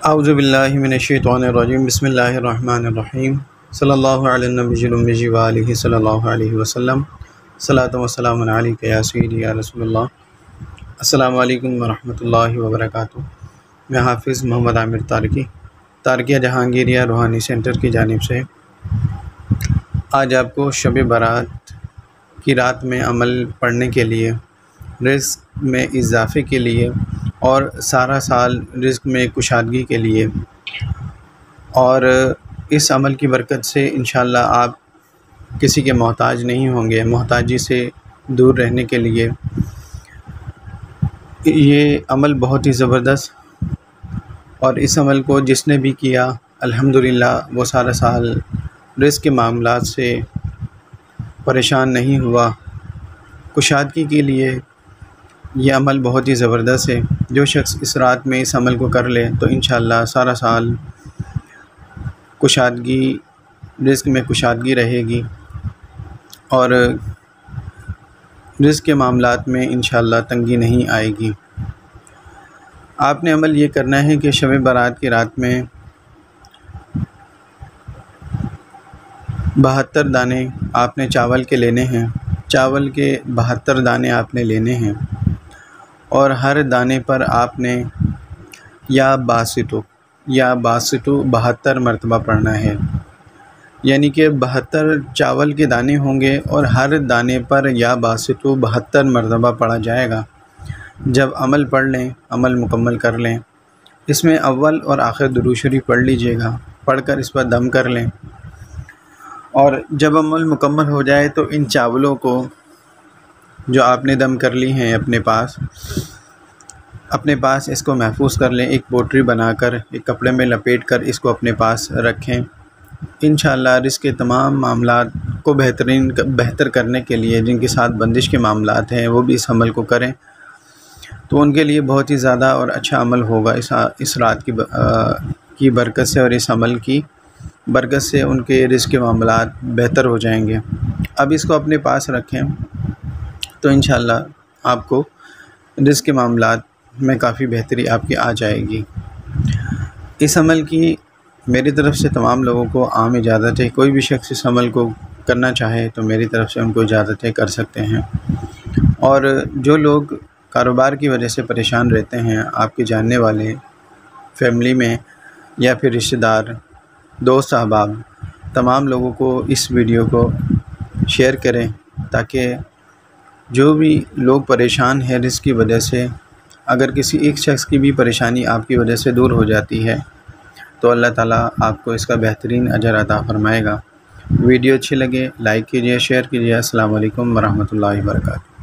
اعوذ باللہ من الشیطان الرجیم بسم اللہ الرحمن الرحیم صلی اللہ علیہ النبی الامی وآلہ صلی اللہ علیہ وسلم صلاۃ و سلام علیک یا سیدی یا رسول اللہ۔ السلام علیکم ورحمۃ اللہ وبرکاتہ۔ میں حافظ محمد عامر تارکیہ جہانگیریہ روحانی سینٹر کی جانب سے آج آپ کو شب برات کی رات میں عمل پڑھنے کے لیے، رزق میں اضافے کے لیے اور سارا سال رزق میں کشادگی کے لیے اور اس عمل کی برکت سے انشاءاللہ آپ کسی کے محتاج نہیں ہوں گے، محتاجی سے دور رہنے کے لیے یہ عمل بہت ہی زبردست، اور اس عمل کو جس نے بھی کیا الحمدللہ وہ سارا سال رزق کے معاملات سے پریشان نہیں ہوا۔ کشادگی کے لیے یہ عمل بہت ہی زبردست ہے۔ جو شخص اس رات میں اس عمل کو کر لے تو انشاءاللہ سارا سال کشادگی، رزق میں کشادگی رہے گی اور رزق کے معاملات میں انشاءاللہ تنگی نہیں آئے گی۔ آپ نے عمل یہ کرنا ہے کہ شب برات کی رات میں 72 دانے آپ نے چاول کے لینے ہیں، چاول کے 72 دانے آپ نے لینے ہیں، اور ہر دانے پر آپ نے یا باسطو 72 مرتبہ پڑھنا ہے، یعنی کہ 72 چاول کے دانے ہوں گے اور ہر دانے پر یا باسطو 72 مرتبہ پڑھا جائے گا۔ جب عمل پڑھ لیں، عمل مکمل کر لیں، اس میں اول اور آخر درود شریف پڑھ لیجئے گا، پڑھ کر اس پر دم کر لیں، اور جب عمل مکمل ہو جائے تو ان چاولوں کو جو آپ نے دم کر لی ہیں اپنے پاس اس کو محفوظ کر لیں، ایک پوٹری بنا کر ایک کپڑے میں لپیٹ کر اس کو اپنے پاس رکھیں۔ انشاءاللہ رزق کے تمام معاملات کو بہتر کرنے کے لیے جن کے ساتھ بندش کے معاملات ہیں وہ بھی اس عمل کو کریں تو ان کے لیے بہت ہی زیادہ اور اچھا عمل ہوگا۔ اس رات کی برکت سے اور اس عمل کی برکت سے ان کے رزق کے معاملات بہتر ہو جائیں گے۔ اب اس کو اپنے پاس رکھیں تو انشاءاللہ آپ کو رزق کے معاملات میں کافی بہتری آپ کی آ جائے گی۔ اس عمل کی میری طرف سے تمام لوگوں کو عام اجازت ہے، کوئی بھی شخص اس عمل کو کرنا چاہے تو میری طرف سے ان کو اجازت ہے، کر سکتے ہیں۔ اور جو لوگ کاروبار کی وجہ سے پریشان رہتے ہیں، آپ کے جاننے والے، فیملی میں یا پھر رشتہ دار، دوست احباب، تمام لوگوں کو اس ویڈیو کو شیئر کریں تاکہ جو بھی لوگ پریشان ہیں رزق کی وجہ سے، اگر کسی ایک شخص کی بھی پریشانی آپ کی وجہ سے دور ہو جاتی ہے تو اللہ تعالیٰ آپ کو اس کا بہترین اجر عطا فرمائے گا۔ ویڈیو اچھی لگے لائک کیجیے، شیئر کیجیے۔ السلام علیکم ورحمۃ اللہ وبرکاتہ۔